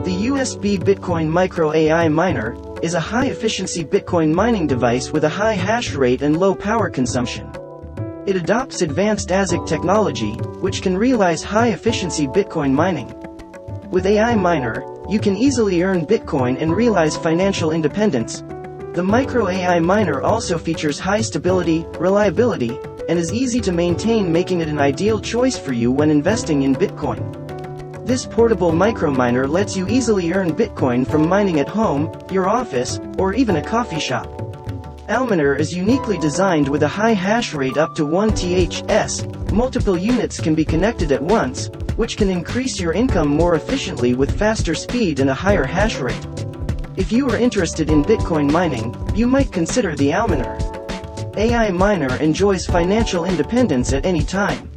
The USB Bitcoin Micro AIminer is a high-efficiency Bitcoin mining device with a high hash rate and low power consumption. It adopts advanced ASIC technology, which can realize high-efficiency Bitcoin mining. With AIminer, you can easily earn Bitcoin and realize financial independence. The Micro AIminer also features high stability, reliability, and is easy to maintain, making it an ideal choice for you when investing in Bitcoin. This portable microminer lets you easily earn Bitcoin from mining at home, your office, or even a coffee shop. Alminer is uniquely designed with a high hash rate up to 1 THs. Multiple units can be connected at once, which can increase your income more efficiently with faster speed and a higher hash rate. If you are interested in Bitcoin mining, you might consider the Alminer. AIminer enjoys financial independence at any time.